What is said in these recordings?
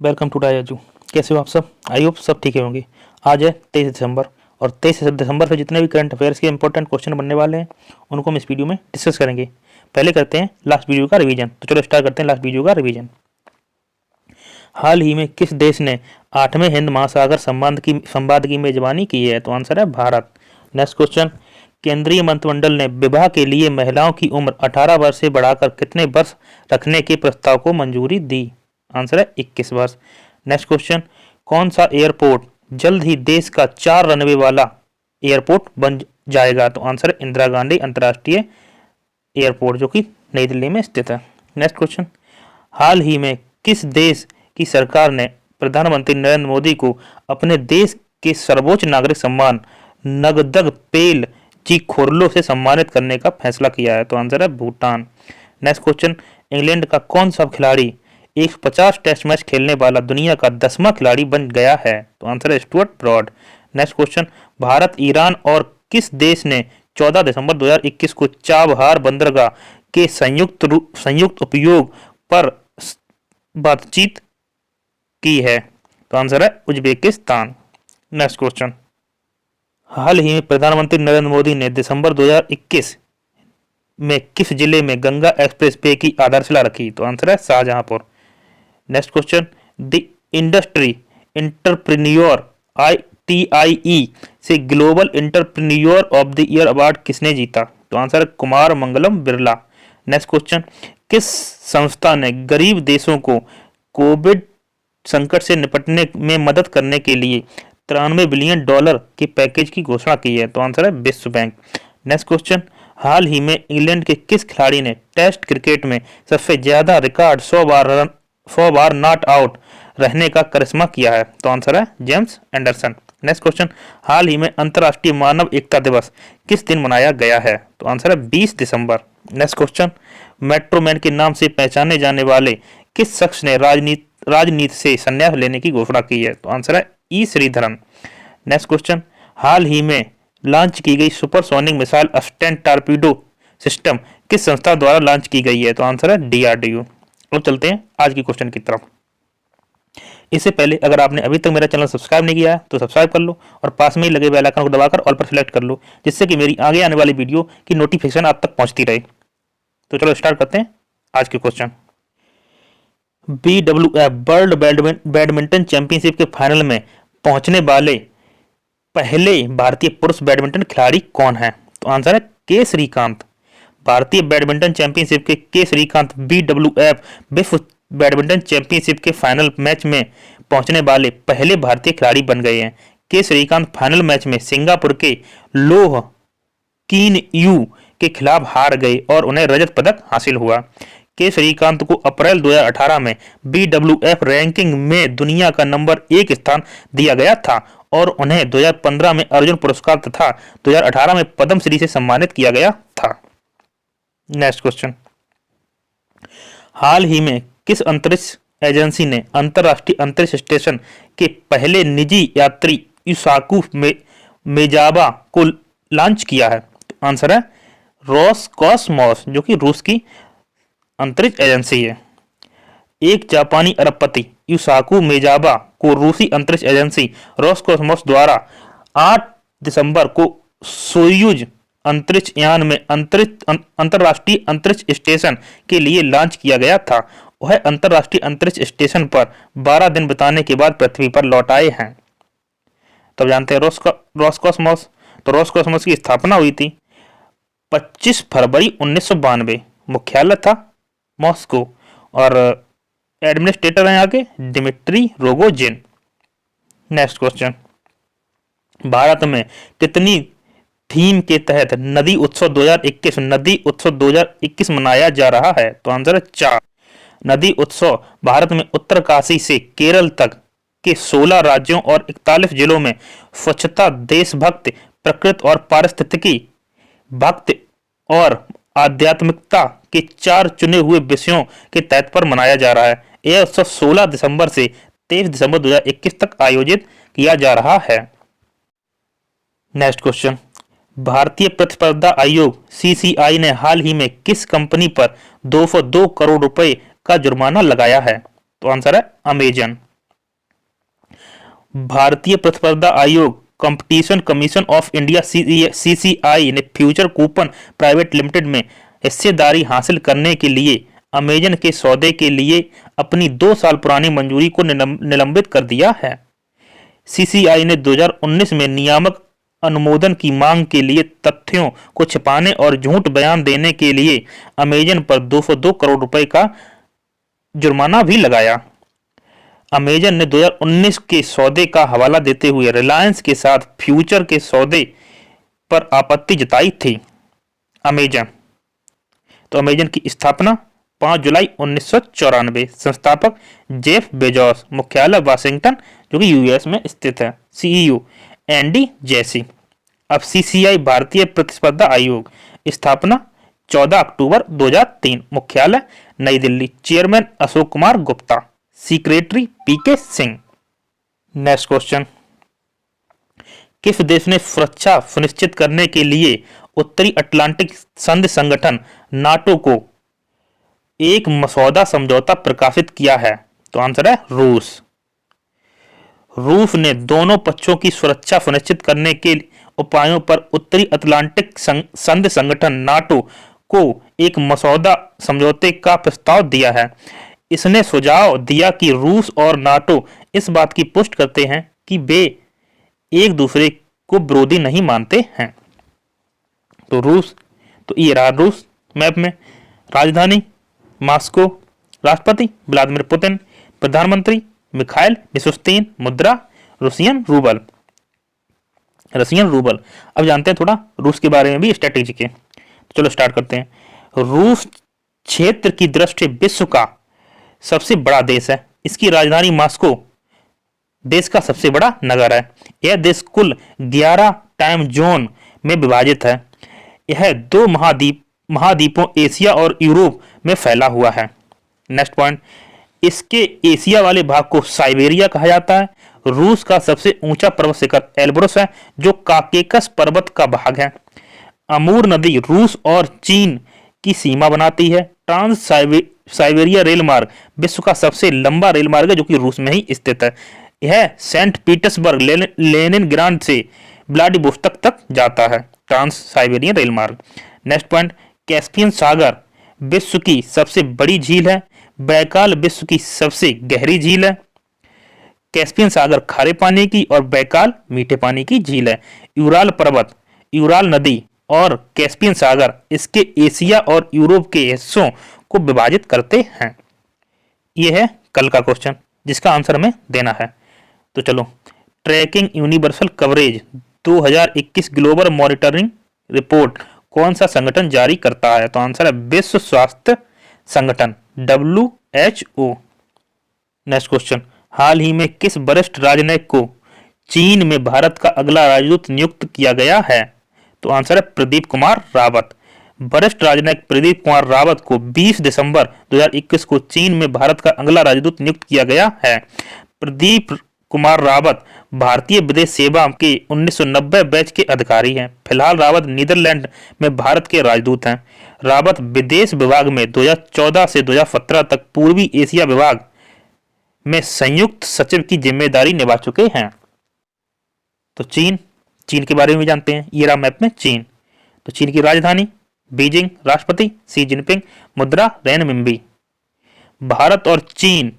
Welcome to डायाजू। कैसे हो आप सब? आई होप सब ठीक होंगे। आज है 23 दिसंबर और 23 दिसंबर से जितने भी करंट अफेयर्स के इंपॉर्टेंट क्वेश्चन बनने वाले हैं उनको हम इस वीडियो में डिस्कस करेंगे। पहले करते हैं लास्ट वीडियो का रिवीजन। तो चलो स्टार्ट करते हैं लास्ट वीडियो का रिवीजन। हाल ही में किस देश ने 8वें हिंद महासागर संवाद की मेजबानी की है? तो आंसर है भारत। नेक्स्ट क्वेश्चन, केंद्रीय मंत्रिमंडल ने विवाह के लिए महिलाओं की उम्र 18 वर्ष से बढ़ाकर कितने वर्ष रखने के प्रस्ताव को मंजूरी दी? आंसर है 21 वर्ष। नेक्स्ट क्वेश्चन, कौन सा एयरपोर्ट जल्द ही देश का 4 रनवे वाला एयरपोर्ट बन जाएगा? तो आंसर है इंदिरा गांधी अंतर्राष्ट्रीय एयरपोर्ट जो कि नई दिल्ली में स्थित है। नेक्स्ट क्वेश्चन, हाल ही में किस देश की सरकार ने प्रधानमंत्री नरेंद्र मोदी को अपने देश के सर्वोच्च नागरिक सम्मान नगदग पेल जी खोरलो से सम्मानित करने का फैसला किया है? तो आंसर है भूटान। नेक्स्ट क्वेश्चन, इंग्लैंड का कौन सा खिलाड़ी 150 टेस्ट मैच खेलने वाला दुनिया का 10वां खिलाड़ी बन गया है? तो आंसर है Stuart Broad. Next question, Bharat, Iran और किस देश ने 14 दिसंबर 2021 को चाबहार बंदरगाह के संयुक्त उपयोग पर बातचीत की है? तो आंसर है उज्बेकिस्तान। नेक्स्ट क्वेश्चन, हाल ही में प्रधानमंत्री नरेंद्र मोदी ने दिसंबर 2021 में किस जिले में गंगा एक्सप्रेस वे की आधारशिला रखी? तो आंसर है Shahjahanpur. Next question, the industry entrepreneur ITIE से global entrepreneur of the year award किसने जीता? तो आंसर है कुमार मंगलम बिरला। नेक्स्ट क्वेश्चन, किस संस्था ने गरीब देशों को कोविड संकट से निपटने में मदद करने के लिए $93 बिलियन के पैकेज की घोषणा की है? तो आंसर है विश्व बैंक। नेक्स्ट क्वेश्चन, हाल ही में इंग्लैंड के किस खिलाड़ी ने टेस्ट क्रिकेट में सबसे ज्यादा रिकॉर्ड 100 बार नॉट आउट रहने का करिश्मा किया है? तो आंसर है जेम्स एंडरसन। नेक्स्ट क्वेश्चन, हाल ही में अंतर्राष्ट्रीय मानव एकता दिवस किस दिन मनाया गया है? तो आंसर है 20 दिसंबर। नेक्स्ट क्वेश्चन, मेट्रोमैन के नाम से पहचाने जाने वाले किस शख्स ने राजनीति से संन्यास लेने की घोषणा की है? तो आंसर है ई श्रीधरन। नेक्स्ट क्वेश्चन, हाल ही में लॉन्च की गई सुपरसोनिक मिसाइल अस्टेंट टॉर्पीडो सिस्टम किस संस्था द्वारा लॉन्च की गई है? तो आंसर है DRDO। अब चलते हैं आज की क्वेश्चन की तरफ। इससे पहले अगर आपने अभी तक मेरा चैनल सब्सक्राइब नहीं किया है तो सब्सक्राइब कर लो और पास में ही लगे बेल आइकन को दबाकर ऑल पर सिलेक्ट कर लो, जिससे कि मेरी आगे आने वाली वीडियो की नोटिफिकेशन आप तक पहुंचती रहे। तो चलो स्टार्ट करते हैं आज के question. BWF world badminton championship के फाइनल में पहुंचने वाले पहले भारतीय पुरुष बैडमिंटन खिलाड़ी कौन है? तो आंसर है के श्रीकांत। भारतीय बैडमिंटन चैंपियनशिप के श्रीकांत BWF विश्व बैडमिंटन चैंपियनशिप के फाइनल मैच में पहुंचने वाले पहले भारतीय खिलाड़ी बन गए हैं। के श्रीकांत फाइनल मैच में सिंगापुर के लोह कीन यू के खिलाफ हार गए और उन्हें रजत पदक हासिल हुआ। के श्रीकांत को अप्रैल 2018 में BWF रैंकिंग में दुनिया का नंबर 1 स्थान दिया गया था और उन्हें 2015 में अर्जुन पुरस्कार तथा 2018 में पद्मश्री से सम्मानित किया गया था। नेक्स्ट क्वेश्चन, हाल ही में किस अंतरिक्ष एजेंसी ने अंतरराष्ट्रीय अंतरिक्ष स्टेशन के पहले निजी यात्री यूसाकू मेजाबा को लॉन्च किया है? आंसर है रोसकॉसमॉस जो कि रूस की अंतरिक्ष एजेंसी है। एक जापानी अरबपति यूसाकू मेजाबा को रूसी अंतरिक्ष एजेंसी रोसकॉसमॉस द्वारा 8 दिसंबर को सोयूज अंतरिक्ष यान में अंतरराष्ट्रीय अंतरिक्ष स्टेशन के लिए लॉन्च किया गया था। वह अंतरराष्ट्रीय अंतरिक्ष स्टेशन पर 12 दिन बिताने के बाद पृथ्वी पर लौट आए हैं। तो जानते हैं रोसकॉसमॉस। तो रोसकॉसमॉस की स्थापना हुई थी 25 फरवरी 1992। मुख्यालय था मॉस्को और एडमिनिस्ट्रेटर हैं आगे Dmitry Rogozin. Next question, Bharat में कितनी थीम के तहत नदी उत्सव 2021 मनाया जा रहा है? तो आंसर है 4। नदी उत्सव भारत में उत्तरकाशी से केरल तक के 16 राज्यों और 41 जिलों में स्वच्छता, देशभक्ति, प्रकृति और पारिस्थितिकी भक्ति और आध्यात्मिकता के 4 चुने हुए विषयों के तहत पर मनाया जा रहा है। यह उत्सव 16 दिसंबर से 23 दिसंबर 2021 तक आयोजित किया जा रहा है। नेक्स्ट क्वेश्चन, भारतीय प्रतिस्पर्धा आयोग CCI ने हाल ही में किस कंपनी पर 202 करोड़ रुपए का जुर्माना लगाया है? तो आंसर है अमेजन। भारतीय प्रतिस्पर्धा आयोग competition commission of India CCI ने फ्यूचर कूपन प्राइवेट लिमिटेड में हिस्सेदारी हासिल करने के लिए अमेजन के सौदे के लिए अपनी 2 साल पुरानी मंजूरी को निलंबित कर दिया है। सीसीआई ने 2019 में नियामक अनुमोदन की मांग के लिए तथ्यों को छिपाने और झूठ बयान देने के लिए अमेजन पर 202 करोड़ रुपए का जुर्माना भी लगाया। अमेजन ने 2019 के सौदे का हवाला देते हुए रिलायंस के साथ फ्यूचर के सौदे पर आपत्ति जताई थी। अमेजन की स्थापना 5 जुलाई 1994, संस्थापक जेफ बेजोस, मुख्यालय वाशिंगटन जो कि यूएस में स्थित है, सीईओ एंडी जैसी। अब सीसीआई भारतीय प्रतिस्पर्धा आयोग, स्थापना 14 अक्टूबर 2003, मुख्यालय नई दिल्ली, चेयरमैन अशोक कुमार गुप्ता, सेक्रेटरी पीके सिंह। नेक्स्ट क्वेश्चन, किस देश ने सुरक्षा सुनिश्चित करने के लिए उत्तरी अटलांटिक संधि संगठन नाटो को एक मसौदा समझौता प्रकाशित किया है? तो आंसर है रूस। रूस ने दोनों पक्षों की सुरक्षा सुनिश्चित करने के उपायों पर उत्तरी अटलांटिक संधि संगठन नाटो को एक मसौदा समझौते का प्रस्ताव दिया है। इसने सुझाव दिया कि रूस और नाटो इस बात की पुष्टि करते हैं कि वे एक दूसरे को विरोधी नहीं मानते हैं। तो रूस, तो ये रहा रूस मैप में। राजधानी मॉस्को, राष्ट्रपति व्लादिमीर पुतिन, प्रधानमंत्री मिखाइल मिशुस्तिन, मुद्रा रशियन रूबल। अब जानते हैं थोड़ा रूस के बारे में भी, स्ट्रेटेजी के। तो चलो स्टार्ट करते हैं। रूस क्षेत्र की दृष्टि विश्व का सबसे बड़ा देश है। इसकी राजधानी मॉस्को देश का सबसे बड़ा नगर है। यह देश कुल 11 टाइम जोन में विभाजित है। यह 2 महाद्वीपों एशिया और यूरोप में फैला हुआ है। नेक्स्ट पॉइंट, इसके एशिया वाले भाग को साइबेरिया कहा जाता है। रूस का सबसे ऊंचा पर्वत शिखर एल्ब्रुस है जो काकेकस पर्वत का भाग है। अमूर नदी रूस और चीन की सीमा बनाती है। ट्रांस साइबेरिया रेल मार्ग विश्व का सबसे लंबा रेल मार्ग है जो कि रूस में ही स्थित है। यह सेंट पीटर्सबर्ग लेनिनग्राड से व्लादिवोस्तोक तक जाता है, ट्रांस साइबेरियन रेल मार्ग। नेक्स्ट पॉइंट, कैस्पियन सागर विश्व की सबसे बड़ी झील है। बैकाल विश्व की सबसे गहरी झील है। कैस्पियन सागर खारे पानी की और बैकाल मीठे पानी की झील है। यूराल पर्वत, यूराल नदी और कैस्पियन सागर इसके एशिया और यूरोप के हिस्सों को विभाजित करते हैं। यह है कल का क्वेश्चन जिसका आंसर हमें देना है। तो चलो, tracking universal coverage 2021 global monitoring report कौन सा संगठन जारी करता है? तो आंसर है विश्व स्वास्थ्य संगठन, WHO। नेक्स्ट क्वेश्चन, हाल ही में किस वरिष्ठ राजनयिक को चीन में भारत का अगला राजदूत नियुक्त किया गया है? तो आंसर है प्रदीप कुमार रावत। वरिष्ठ राजनयिक प्रदीप कुमार रावत को 20 दिसंबर 2021 को चीन में भारत का अगला राजदूत नियुक्त किया गया है। प्रदीप कुमार रावत भारतीय विदेश सेवा के 1990 बैच के अधिकारी हैं। फिलहाल रावत नीदरलैंड में भारत के राजदूत हैं। रावत विदेश विभाग में 2014 से 2017 तक पूर्वी एशिया विभाग में संयुक्त सचिव की जिम्मेदारी निभा चुके हैं। तो चीन के बारे में जानते हैं। ये रहा मैप में चीन। तो चीन की राजधानी बीजिंग, राष्ट्रपति शी जिनपिंग, मुद्रा रेनमिंबी। भारत और चीन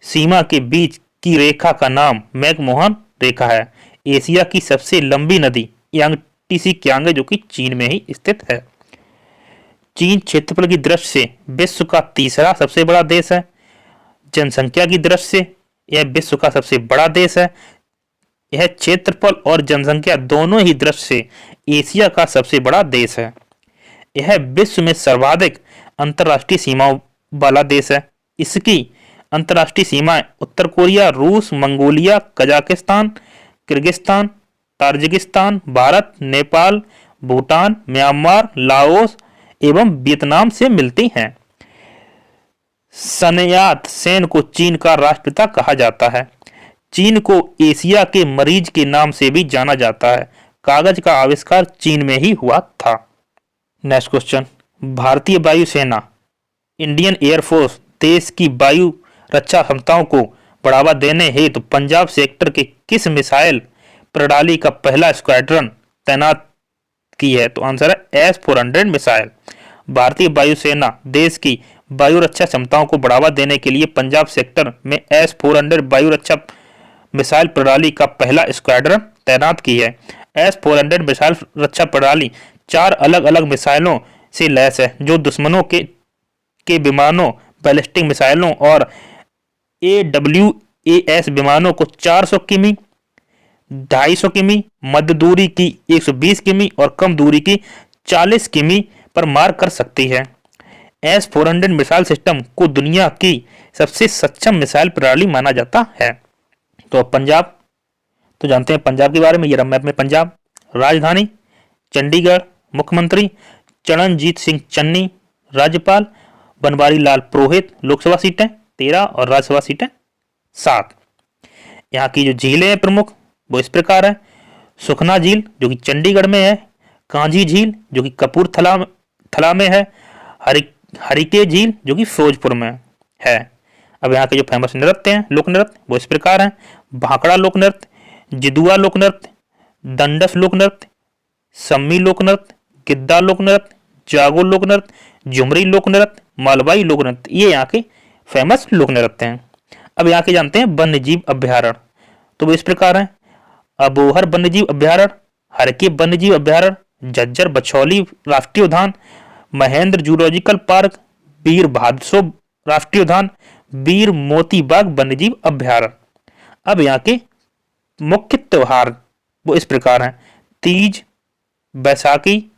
सीमा के बीच की रेखा का नाम मैकमोहन रेखा है। एशिया की सबसे लंबी नदी यांगटीसी कियांग है जो कि चीन में ही स्थित है। चीन क्षेत्रफल की दृष्टि से विश्व का तीसरा सबसे बड़ा देश है। जनसंख्या की दृष्टि से यह विश्व का सबसे बड़ा देश है। यह क्षेत्रफल और जनसंख्या दोनों ही दृष्टि से एशिया का सबसे बड़ा देश है। यह विश्व में सर्वाधिक अंतर्राष्ट्रीय सीमाओं वाला देश है। इसकी अंतर्राष्ट्रीय सीमाएं उत्तर कोरिया, रूस, Mongolia, Kazakhstan, Kyrgyzstan, Tajikistan, Bharat, Nepal, Bhutan, Myanmar, Laos एवं वियतनाम से मिलती हैं। सन यात सेन को चीन का राष्ट्रपिता कहा जाता है। चीन को एशिया के मरीज के नाम से भी जाना जाता है। कागज का आविष्कार चीन में ही हुआ था। नेक्स्ट क्वेश्चन, भारतीय वायुसेना इंडियन एयरफोर्स देश की वायु रक्षा क्षमताओं को बढ़ावा देने हेतु पंजाब सेक्टर के किस मिसाइल प्रणाली का पहला स्क्वाड्रन तैनात की है? तो आंसर है S-400 मिसाइल। भारतीय वायुसेना देश की वायु रक्षा क्षमताओं को बढ़ावा देने के लिए पंजाब सेक्टर में S-400 वायु रक्षा मिसाइल प्रणाली का पहला स्क्वाड्रन तैनात की है। S-400 मिसाइल रक्षा प्रणाली 4 अलग अलग मिसाइलों से लैस है जो दुश्मनों के विमानों, बैलिस्टिक मिसाइलों और AWACS विमानों को 400 किमी, 250 किमी, मध्य दूरी की 120 किमी और कम दूरी की 40 किमी पर मार कर सकती है। S-400 मिसाइल सिस्टम को दुनिया की सबसे सक्षम मिसाइल प्रणाली माना जाता है। तो अब पंजाब, तो जानते हैं पंजाब के बारे में। ये रहा मैप में पंजाब। राजधानी चंडीगढ़, मुख्यमंत्री चरणजीत सिंह चन्नी, राज्यपाल बनवारी लाल पुरोहित, लोकसभा सीटें 13 और राज्यसभा सीटें 7। यहाँ की जो झीलें हैं प्रमुख वो इस प्रकार है। सुखना झील जो कि चंडीगढ़ में है, कांझी झील जो कि कपूरथला में है, हरिके झील जो कि फिरोजपुर में है। अब यहाँ के जो फेमस नृत्य हैं, लोक नृत्य, वो इस प्रकार हैं। भाखड़ा लोक नृत्य, जिदुआ लोक नृत्य, दंडस लोक नृत्य, सम्मी लोक नृत्य, गिद्दा लोक नृत्य, जागो लोक नृत्य, झुमरी लोक नृत्य, मालवाई लोक नृत्य, ये यहाँ के फेमस लोक नृत्य हैं। अब यहाँ के जानते हैं वन्य जीव अभ्यारण्य, तो वो इस प्रकार हैं। अबोहर वन्य जीव अभ्यारण्य, हरके वन्य जीव अभ्यारण्य, झज्जर बछौली राष्ट्रीय उद्यान, महेंद्र जूलॉजिकल पार्क, वीर भादसो राष्ट्रीय उद्यान, वीर मोती बाग वन्य जीव अभ्यारण्य। अब यहाँ के मुख्य त्योहार वो इस प्रकार हैं। तीज, बैसाखी,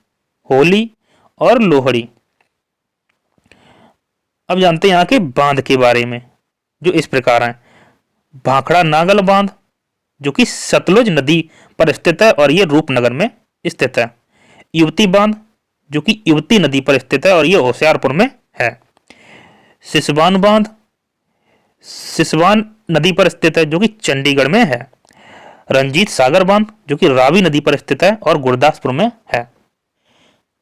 होली और लोहड़ी। अब जानते हैं यहाँ के बांध के बारे में जो इस प्रकार हैं। भाखड़ा नागल बांध जो कि सतलुज नदी पर स्थित है और ये रूपनगर में स्थित है। युवती बांध जो कि युवती नदी पर स्थित है और ये होशियारपुर में है। सिसवान बांध सिसवान नदी पर स्थित है जो कि चंडीगढ़ में है। रंजीत सागर बांध जो कि रावी नदी पर स्थित है और गुरदासपुर में है।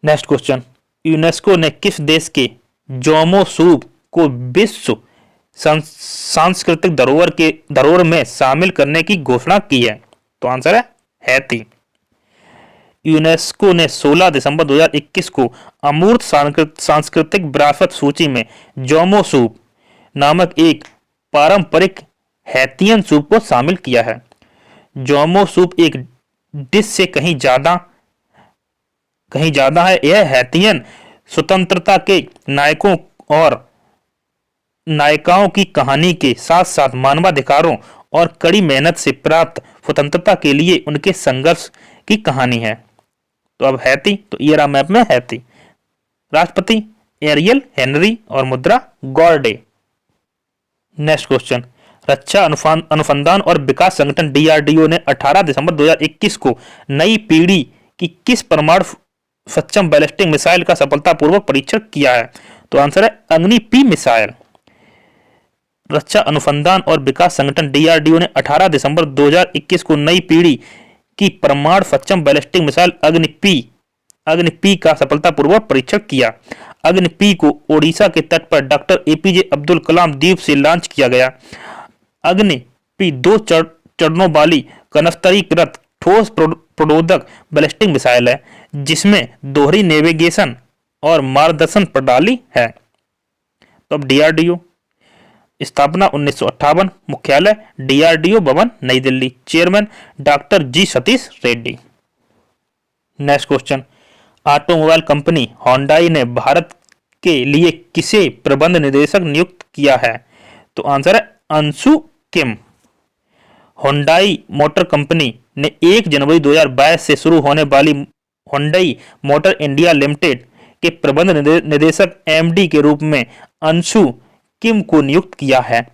नेक्स्ट क्वेश्चन, यूनेस्को ने किस देश के जोमो सूप को विश्व सांस्कृतिक धरोहर में शामिल करने की घोषणा की है? तो आंसर है हैती। यूनेस्को ने 16 दिसंबर 2021 को अमूर्त सांस्कृतिक विरासत सूची में जोमो सूप नामक एक पारंपरिक हैतियन सूप को शामिल किया है। जोमो सूप एक डिश से कहीं ज्यादा है। यह हैतियन स्वतंत्रता के नायकों और नायिकाओं की कहानी के साथ साथ मानवाधिकारों और कड़ी मेहनत से प्राप्त स्वतंत्रता के लिए उनके संघर्ष की कहानी है। तो अब हैती, तो ये रहा मैप में हैती। राष्ट्रपति एरियल हेनरी और मुद्रा गॉर्डे। नेक्स्ट क्वेश्चन, रक्षा अनुसंधान और विकास संगठन DRDO ने 18 दिसंबर 2021 को नई पीढ़ी की किस परमाणु सक्षम बैलिस्टिक मिसाइल का सफलतापूर्वक परीक्षण किया है? तो आंसर है अग्नि-P मिसाइल। रक्षा अनुसंधान और विकास संगठन DRDO ने 18 दिसंबर 2021 को नई पीढ़ी की परमाणु सक्षम बैलिस्टिक मिसाइल अग्नि-P का सफलतापूर्वक परीक्षण किया। अग्नि-P को ओडिशा के तट पर डॉक्टर APJ अब्दुल कलाम द्वीप से लॉन्च किया गया। अग्नि-P 2 चरणों वाली कनस्तरीकृत ठोस प्रणोदक बैलिस्टिक मिसाइल है जिसमें दोहरी नेविगेशन और मार्गदर्शन प्रणाली है। तो अब DRDO स्थापना 1958, मुख्यालय DRDO भवन नई Delhi, chairman doctor G Satish Reddy. Next question, automobile company Hyundai ने भारत के लिए किसे प्रबंध निदेशक नियुक्त किया है? तो आंसर है अंशु किम। होंडाई मोटर कंपनी ने 1 जनवरी 2022 से शुरू होने वाली होंडाई मोटर इंडिया लिमिटेड के प्रबंध निदेशक MD के रूप में अंशु किम को नियुक्त किया है।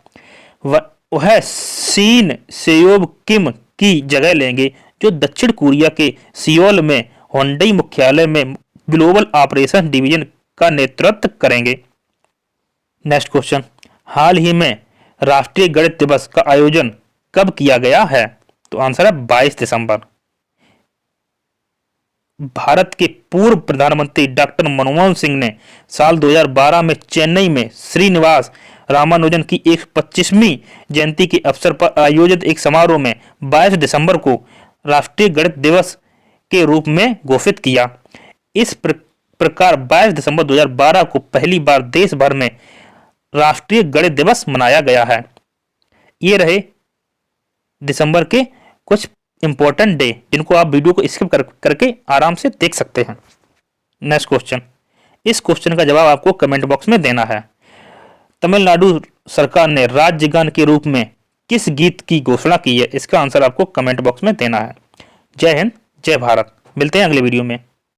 वह शिन सेयोब किम की जगह लेंगे जो दक्षिण कोरिया के सियोल में होंडाई मुख्यालय में ग्लोबल ऑपरेशन डिवीजन का नेतृत्व करेंगे। नेक्स्ट क्वेश्चन, हाल ही में राष्ट्रीय गणित दिवस का आयोजन कब किया गया है? तो आंसर है 22 दिसंबर। भारत के पूर्व प्रधानमंत्री डॉक्टर मनमोहन सिंह ने साल 2012 में चेन्नई में श्रीनिवास रामानुजन की 125वीं जयंती के अवसर पर आयोजित एक समारोह में 22 दिसंबर को राष्ट्रीय गणित दिवस के रूप में घोषित किया। इस प्रकार 22 दिसंबर 2012 को पहली बार देश भर में राष्ट्रीय गणित दिवस मनाया गया है। ये रहे दिसंबर के कुछ इंपॉर्टेंट डे जिनको आप वीडियो को स्किप करके आराम से देख सकते हैं। नेक्स्ट क्वेश्चन, इस क्वेश्चन का जवाब आपको कमेंट बॉक्स में देना है। तमिलनाडु सरकार ने राज्य गान के रूप में किस गीत की घोषणा की है? इसका आंसर आपको कमेंट बॉक्स में देना है। जय हिंद, जय भारत। मिलते हैं अगले वीडियो में।